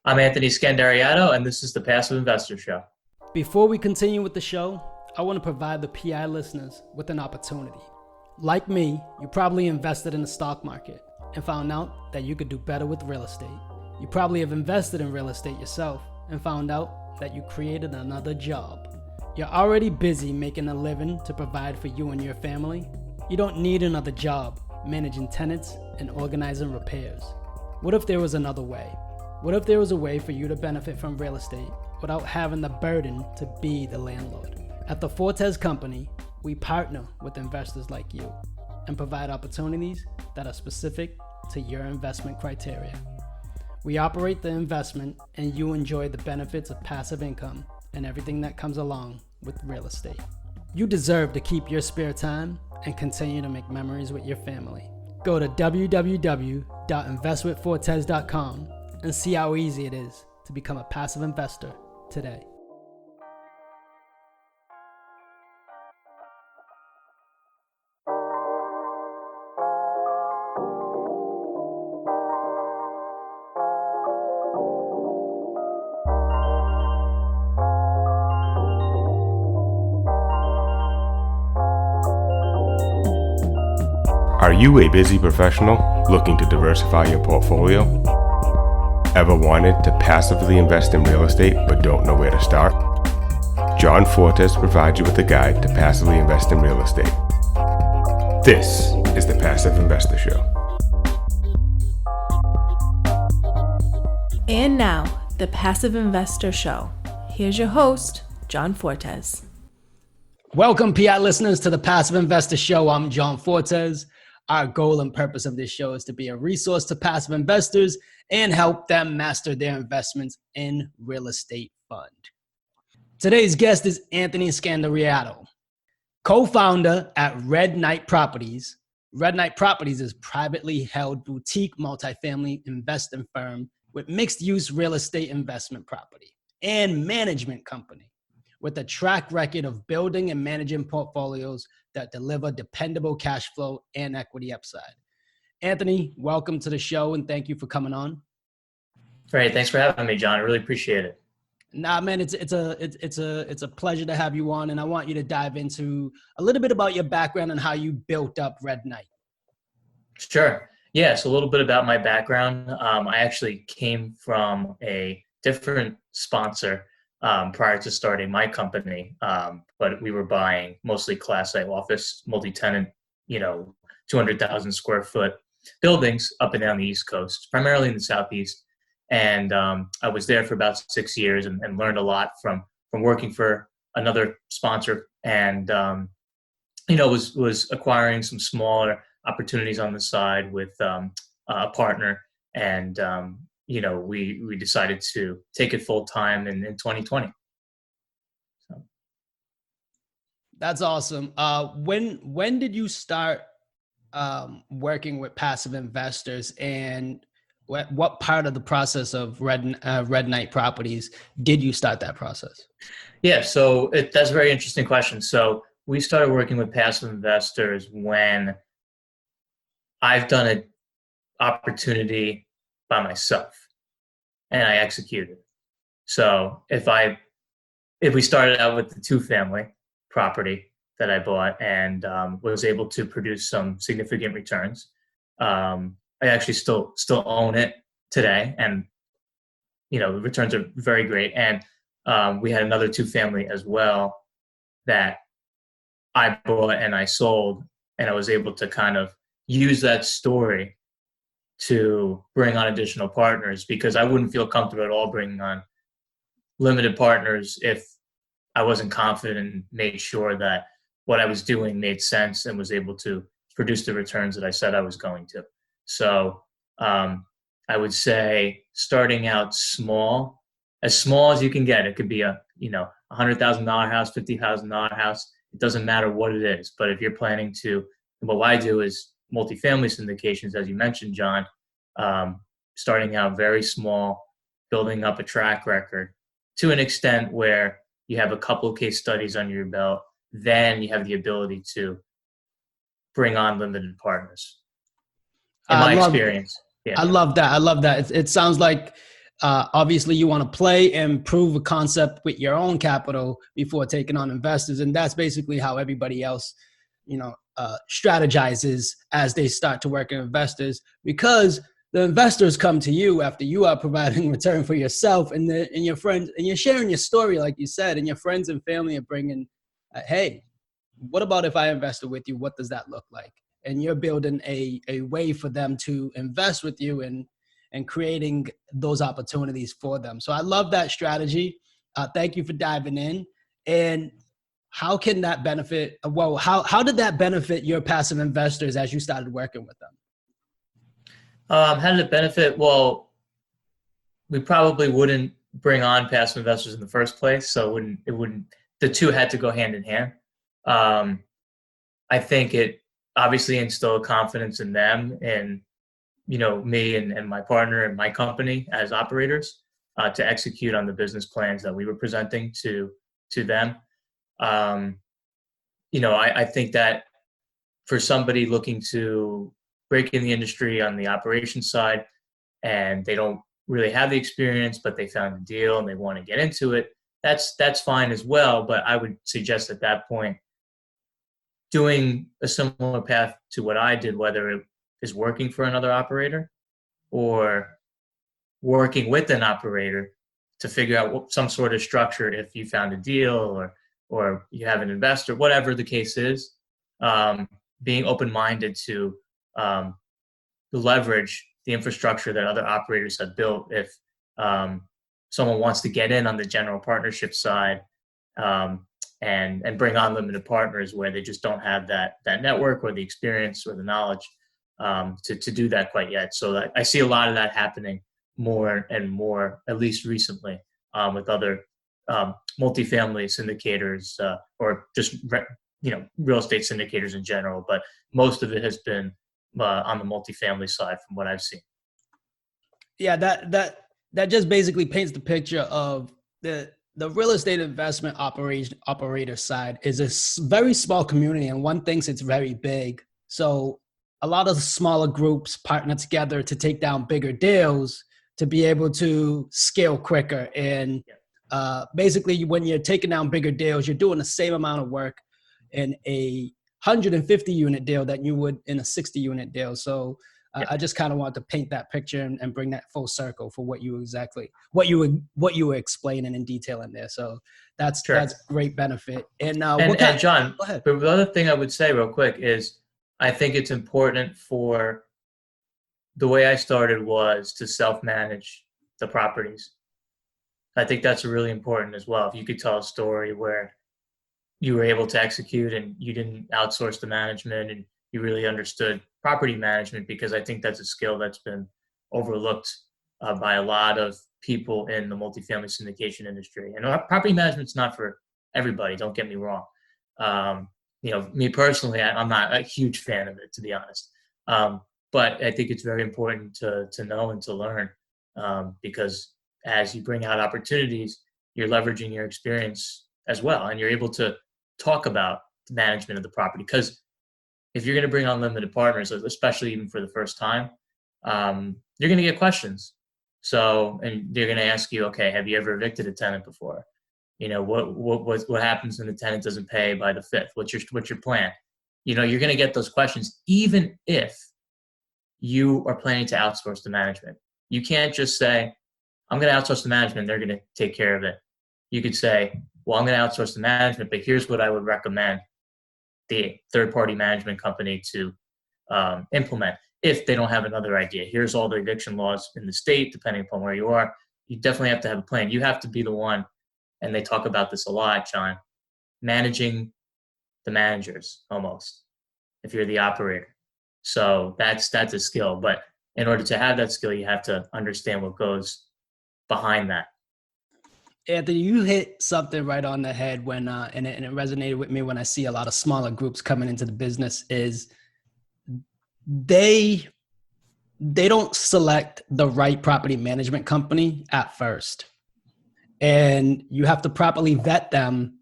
I'm Anthony Scandariato, and this is the Passive Investor Show. Before we continue with the show, I want to provide the PI listeners with an opportunity. Like me, you probably invested in the stock market and found out that you could do better with real estate. You probably have invested in real estate yourself and found out that you created another job. You're already busy making a living to provide for you and your family. You don't need another job managing tenants and organizing repairs. What if there was another way? What if there was a way for you to benefit from real estate without having the burden to be the landlord? At the Fortes Company, we partner with investors like you and provide opportunities that are specific to your investment criteria. We operate the investment and you enjoy the benefits of passive income and everything that comes along with real estate. You deserve to keep your spare time and continue to make memories with your family. Go to www.investwithfortes.com and see how easy it is to become a passive investor today. Are you a busy professional looking to diversify your portfolio? Ever wanted to passively invest in real estate but don't know where to start? John Fortes provides you with a guide to passively invest in real estate. This is the Passive Investor Show. And now, the Passive Investor Show. Here's your host, John Fortes. Welcome, PI listeners, to the Passive Investor Show. I'm John Fortes. Our goal and purpose of this show is to be a resource to passive investors and help them master their investments in real estate fund. Today's guest is Anthony Scandariato, co-founder at Red Knight Properties. Red Knight Properties is a privately held boutique multifamily investing firm with mixed-use real estate investment property and management company with a track record of building and managing portfolios that deliver dependable cash flow and equity upside. Anthony, welcome to the show and thank you for coming on. Great, thanks for having me, John. I really appreciate it. Nah, man, it's a pleasure to have you on, and I want you to dive into a little bit about your background and how you built up Red Knight. Sure. Yeah, so a little bit about my background. I actually came from a different sponsor prior to starting my company, but we were buying mostly Class A office, multi-tenant, 200,000 square foot buildings up and down the East Coast, primarily in the Southeast. And I was there for about 6 years and learned a lot from working for another sponsor, and was acquiring some smaller opportunities on the side with a partner, and we decided to take it full time in 2020. So. That's awesome. When did you start working with passive investors, and what part of the process of Red Knight Properties did you start that process? Yeah, so that's a very interesting question. So we started working with passive investors when I've done an opportunity by myself and I executed. So if we started out with the 2-family property that I bought and was able to produce some significant returns, I actually still own it today, and the returns are very great. And we had another 2-family as well that I bought and I sold, and I was able to kind of use that story to bring on additional partners, because I wouldn't feel comfortable at all bringing on limited partners if I wasn't confident and made sure that what I was doing made sense and was able to produce the returns that I said I was going to. So I would say starting out as small as you can get. It could be a $100,000 house, $50,000 house. It doesn't matter what it is. But if you're planning to, what I do is multifamily syndications, as you mentioned, John, starting out very small, building up a track record to an extent where you have a couple of case studies under your belt, then you have the ability to bring on limited partners. In my experience. Yeah. I love that. It sounds like Obviously, you want to play and prove a concept with your own capital before taking on investors. And that's basically how everybody else, strategizes as they start to work with investors, because the investors come to you after you are providing return for yourself and your friends, and you're sharing your story, like you said, and your friends and family are bringing, hey, what about if I invested with you? What does that look like? And you're building a way for them to invest with you and creating those opportunities for them. So I love that strategy. Thank you for diving in. And how can that benefit? Well, how did that benefit your passive investors as you started working with them? How did it benefit? Well, we probably wouldn't bring on passive investors in the first place, so it wouldn't. The two had to go hand in hand. I think it obviously instilled confidence in them and me and my partner and my company as operators to execute on the business plans that we were presenting to them. I think that for somebody looking to break in the industry on the operations side and they don't really have the experience, but they found a deal and they want to get into it, that's fine as well. But I would suggest at that point, doing a similar path to what I did, whether it is working for another operator or working with an operator to figure out some sort of structure if you found a deal or you have an investor, whatever the case is, being open-minded to leverage the infrastructure that other operators have built if someone wants to get in on the general partnership side and bring on limited partners where they just don't have that network or the experience or the knowledge to do that quite yet. So I see a lot of that happening more and more, at least recently, with other multifamily syndicators or just real estate syndicators in general. But most of it has been on the multifamily side, from what I've seen. Yeah, that just basically paints the picture of the real estate investment operator side is a very small community, and one thinks it's very big. So a lot of smaller groups partner together to take down bigger deals to be able to scale quicker. And basically, when you're taking down bigger deals, you're doing the same amount of work in a 150 unit deal that you would in a 60 unit deal. So I just kind of want to paint that picture and bring that full circle for what you were explaining in detail in there. So that's great benefit. And John, go ahead. But the other thing I would say real quick is I think it's important for the way I started was to self-manage the properties. I think that's really important as well. If you could tell a story where you were able to execute and you didn't outsource the management and you really understood property management, because I think that's a skill that's been overlooked by a lot of people in the multifamily syndication industry. And property management's not for everybody, don't get me wrong. Me personally, I'm not a huge fan of it, to be honest. But I think it's very important to know and to learn because as you bring out opportunities, you're leveraging your experience as well. And you're able to talk about the management of the property. Because if you're going to bring on limited partners, especially even for the first time, you're going to get questions. So, and they're going to ask you, okay, have you ever evicted a tenant before? What happens when the tenant doesn't pay by the 5th? What's your plan? You're going to get those questions, even if you are planning to outsource the management. You can't just say, I'm going to outsource the management, they're going to take care of it. You could say, well, I'm going to outsource the management, but here's what I would recommend the third-party management company to implement if they don't have another idea. Here's all the eviction laws in the state, depending upon where you are. You definitely have to have a plan. You have to be the one, and they talk about this a lot, John, managing the managers almost, if you're the operator. So that's a skill. But in order to have that skill, you have to understand what goes behind that. Anthony, you hit something right on the head when, and it resonated with me when I see a lot of smaller groups coming into the business is they don't select the right property management company at first. And you have to properly vet them.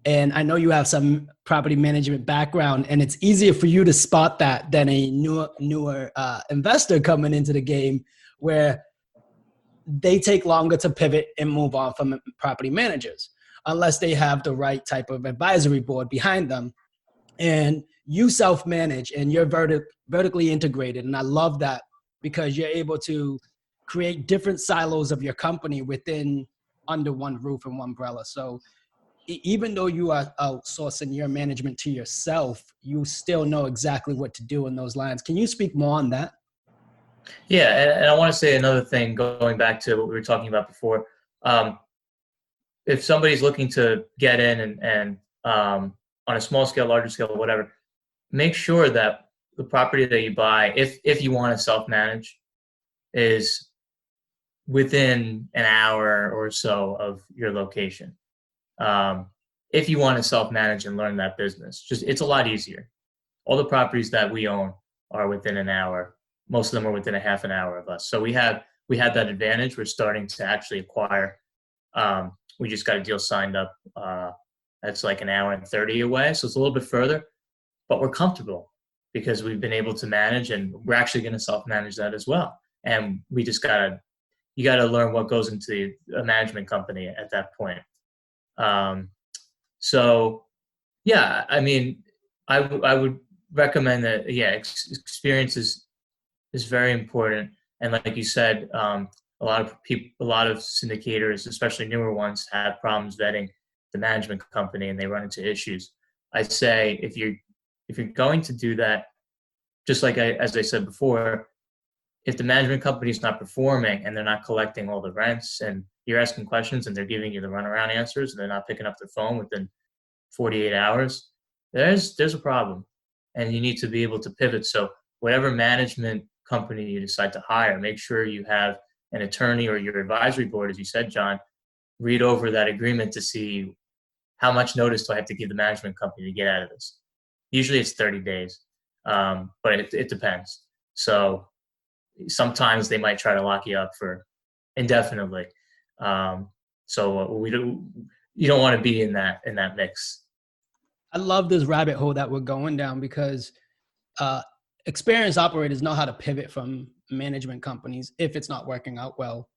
And I know you have some property management background, and it's easier for you to spot that than a newer investor coming into the game where they take longer to pivot and move on from property managers unless they have the right type of advisory board behind them. And you self-manage and you're vertically integrated. And I love that because you're able to create different silos of your company within under one roof and one umbrella. So even though you are outsourcing your management to yourself, you still know exactly what to do in those lines. Can you speak more on that? Yeah, and I want to say another thing, going back to what we were talking about before. If somebody's looking to get in and on a small scale, larger scale, whatever, make sure that the property that you buy, if you want to self-manage, is within an hour or so of your location. If you want to self-manage and learn that business, it's a lot easier. All the properties that we own are within an hour. Most of them are within a half an hour of us. So we had that advantage. We're starting to actually acquire. We just got a deal signed up. That's like an hour and 30 away. So it's a little bit further, but we're comfortable because we've been able to manage, and we're actually going to self-manage that as well. And we just you got to learn what goes into a management company at that point. So yeah, I mean, I would recommend that. Yeah, experience is very important. And like you said, a lot of syndicators, especially newer ones, have problems vetting the management company, and they run into issues. I'd say if you're going to do that, just like as I said before, if the management company is not performing and they're not collecting all the rents, and you're asking questions and they're giving you the runaround answers, and they're not picking up their phone within 48 hours, there's a problem, and you need to be able to pivot. So whatever management company you decide to hire, make sure you have an attorney or your advisory board, as you said, John, read over that agreement to see how much notice do I have to give the management company to get out of this. Usually it's 30 days, but it depends. So sometimes they might try to lock you up for indefinitely. So you don't want to be in that mix. I love this rabbit hole that we're going down because experienced operators know how to pivot from management companies if it's not working out well.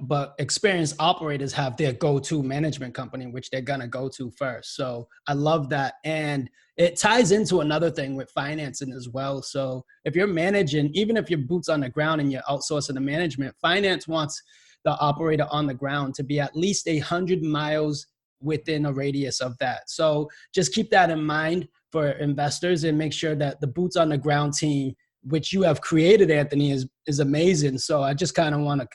But experienced operators have their go-to management company, which they're going to go to first. So I love that. And it ties into another thing with financing as well. So if you're managing, even if your boots on the ground and you're outsourcing the management, finance wants the operator on the ground to be at least 100 miles within a radius of that. So just keep that in mind for investors, and make sure that the boots on the ground team, which you have created, Anthony, is amazing. So I just kind of want to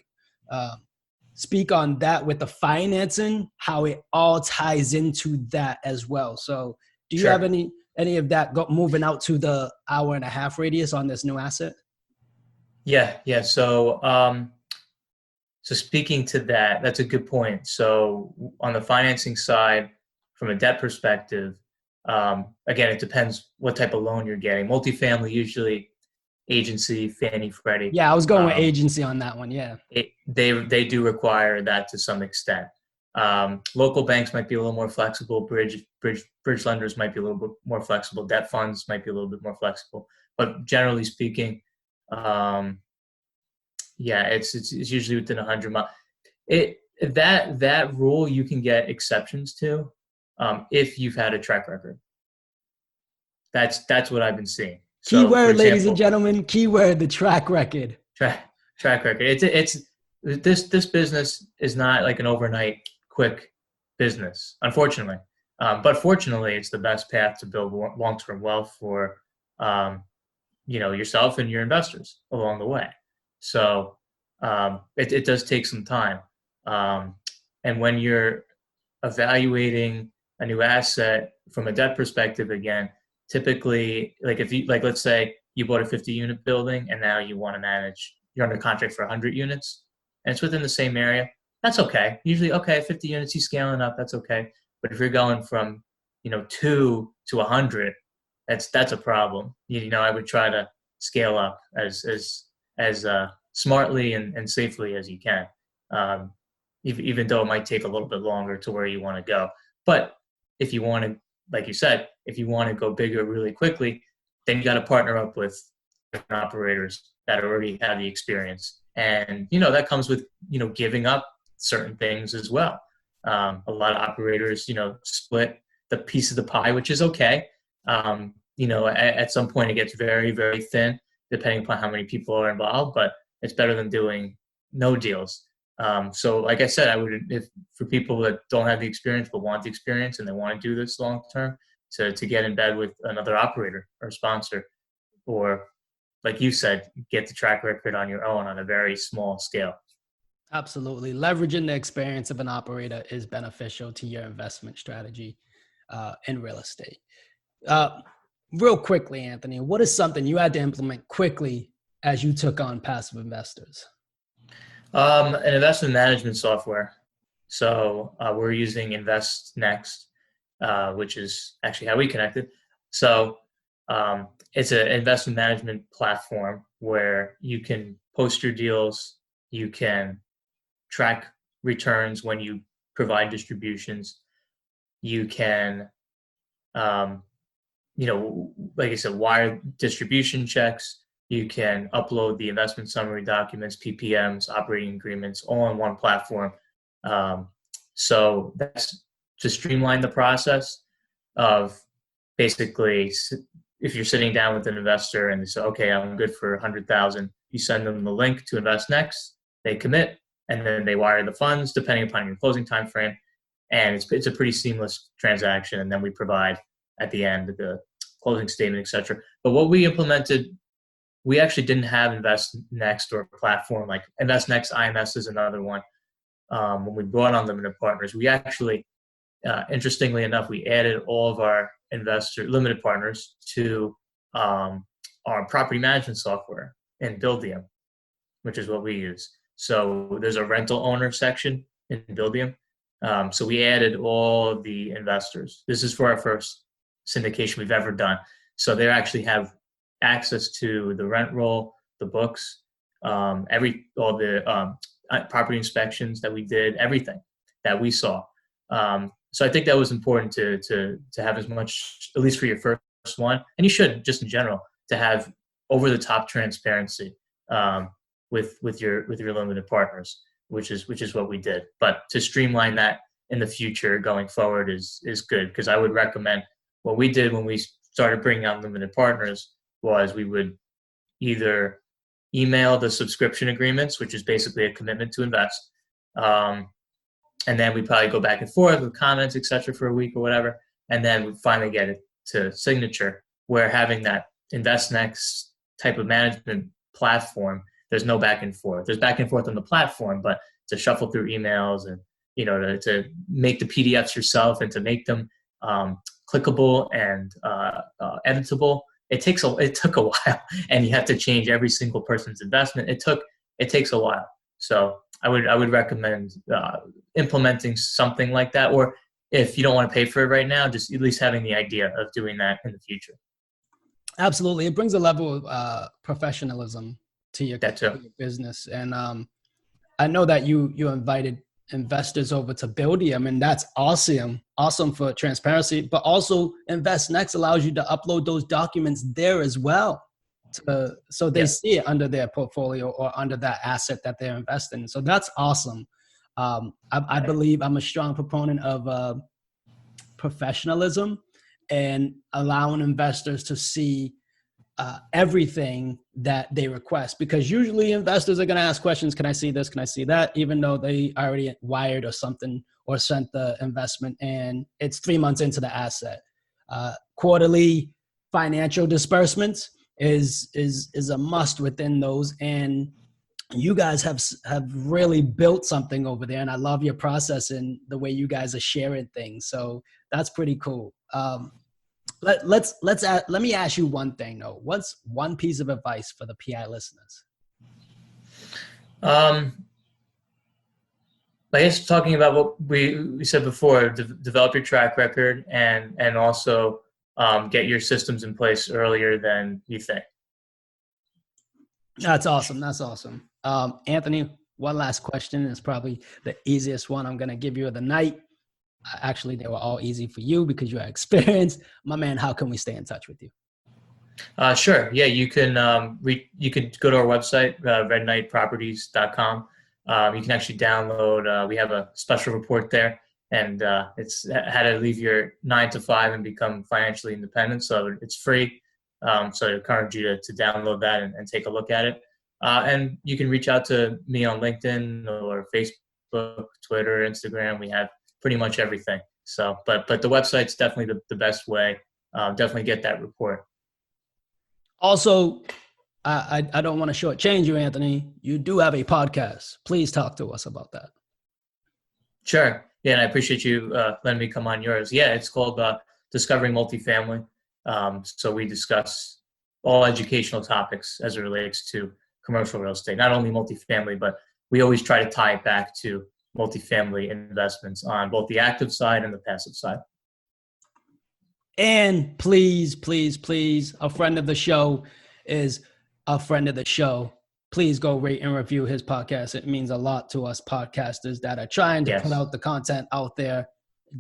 speak on that with the financing, how it all ties into that as well. So do you have any of that moving out to the hour and a half radius on this new asset? Yeah. So speaking to that, that's a good point. So on the financing side, from a debt perspective, again, it depends what type of loan you're getting. Multifamily, usually agency, Fannie, Freddie. Yeah, I was going with agency on that one. Yeah, they do require that to some extent. Local banks might be a little more flexible. Bridge lenders might be a little bit more flexible. Debt funds might be a little bit more flexible. But generally speaking, it's usually within 100 miles. That rule you can get exceptions to if you've had a track record. That's what I've been seeing. So, keyword, ladies and gentlemen, keyword: the track record. Track record. It's this business is not like an overnight quick business, unfortunately. But fortunately, it's the best path to build long-term wealth for yourself and your investors along the way. So it does take some time. And when you're evaluating a new asset from a debt perspective, again, typically, let's say you bought a 50-unit building and now you want to manage, you're under contract for 100 units and it's within the same area, that's okay. Usually, 50 units, he's scaling up, that's okay. But if you're going from, 2 to 100, that's a problem. I would try to scale up as smartly and safely as you can, even though it might take a little bit longer to where you want to go. But if you want to, like you said, if you want to go bigger really quickly, then you got to partner up with operators that already have the experience And, that comes with, giving up certain things as well. A lot of operators, split the piece of the pie, which is okay. At some point it gets very, very thin, depending upon how many people are involved, but it's better than doing no deals. So like I said, if for people that don't have the experience but want the experience and they want to do this long term, to get in bed with another operator or sponsor, or like you said, get the track record on your own on a very small scale. Absolutely. Leveraging the experience of an operator is beneficial to your investment strategy in real estate. Real quickly, Anthony, what is something you had to implement quickly as you took on passive investors? An investment management software. So we're using InvestNext, which is actually how we connected. So it's an investment management platform where you can post your deals, you can track returns when you provide distributions, you can, like I said, wire distribution checks. You can upload the investment summary documents, PPMs, operating agreements, all on one platform. So that's to streamline the process of basically, if you're sitting down with an investor and they say, okay, I'm good for 100,000, you send them the link to InvestNext, they commit, and then they wire the funds depending upon your closing time frame. And it's a pretty seamless transaction. And then we provide at the end the closing statement, et cetera. But what we implemented, we actually didn't have InvestNext or a platform like InvestNext. IMS is another one. When we brought on limited partners, we actually, interestingly enough, we added all of our limited partners to our property management software in Buildium, which is what we use. So there's a rental owner section in Buildium. So we added all of the investors. This is for our first syndication we've ever done. So they actually have access to the rent roll, the books, all the property inspections that we did, everything that we saw. So I think that was important to have as much, at least for your first one, and you should just in general, to have over the top transparency with your limited partners, which is what we did. But to streamline that in the future going forward is good, because I would recommend what we did when we started bringing on limited partners was we would either email the subscription agreements, which is basically a commitment to invest. And then we probably go back and forth with comments, et cetera, for a week or whatever. And then we finally get it to signature, where having that InvestNext type of management platform, there's no back and forth. There's back and forth on the platform, but to shuffle through emails and, to make the PDFs yourself and to make them clickable and editable, it took a while, and you have to change every single person's investment. It takes a while. So I would recommend implementing something like that, or if you don't want to pay for it right now, just at least having the idea of doing that in the future. Absolutely. It brings a level of professionalism to your business. And I know that you invited investors over to Buildium, and that's awesome for transparency, but also InvestNext allows you to upload those documents there as well. So they see it under their portfolio or under that asset that they're investing in. So that's awesome. I believe I'm a strong proponent of professionalism and allowing investors to see everything that they request, because usually investors are going to ask questions. Can I see this? Can I see that? Even though they already wired or something or sent the investment and it's 3 months into the asset. Quarterly financial disbursements is a must within those. And you guys have really built something over there. And I love your process and the way you guys are sharing things. So that's pretty cool. Let me ask you one thing though. What's one piece of advice for the PI listeners? I guess talking about what we said before, develop your track record and also get your systems in place earlier than you think. That's awesome. Anthony, one last question. It's probably the easiest one I'm going to give you of the night. Actually, they were all easy for you because you have experience. My man, how can we stay in touch with you? Sure. Yeah, you can you can go to our website, redknightproperties.com. You can actually download. We have a special report there, and it's how to leave your 9 to 5 and become financially independent. So it's free. So I encourage you to download that and take a look at it. And you can reach out to me on LinkedIn or Facebook, Twitter, Instagram. We have pretty much everything. So, but the website's definitely the best way. Definitely get that report. Also, I don't want to shortchange you, Anthony. You do have a podcast. Please talk to us about that. Sure. Yeah, and I appreciate you letting me come on yours. Yeah, it's called Discovering Multifamily. So we discuss all educational topics as it relates to commercial real estate, not only multifamily, but we always try to tie it back to multifamily investments on both the active side and the passive side. And please, please, please, a friend of the show is a friend of the show. Please go rate and review his podcast. It means a lot to us podcasters that are trying to put out the content out there.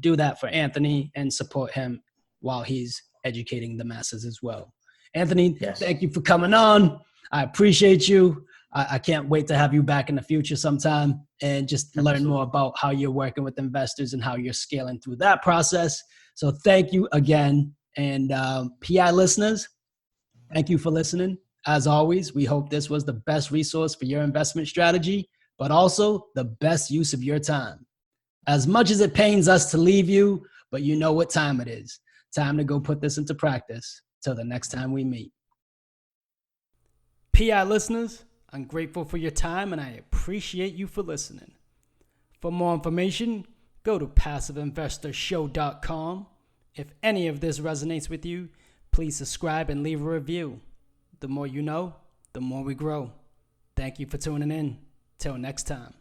Do that for Anthony and support him while he's educating the masses as well. Anthony, thank you for coming on. I appreciate you. I can't wait to have you back in the future sometime and just learn more about how you're working with investors and how you're scaling through that process. So thank you again. And PI listeners, thank you for listening. As always, we hope this was the best resource for your investment strategy, but also the best use of your time. As much as it pains us to leave you, but you know what time it is. Time to go put this into practice. Till the next time we meet. PI listeners, I'm grateful for your time and I appreciate you for listening. For more information, go to passiveinvestorshow.com. If any of this resonates with you, please subscribe and leave a review. The more you know, the more we grow. Thank you for tuning in. Till next time.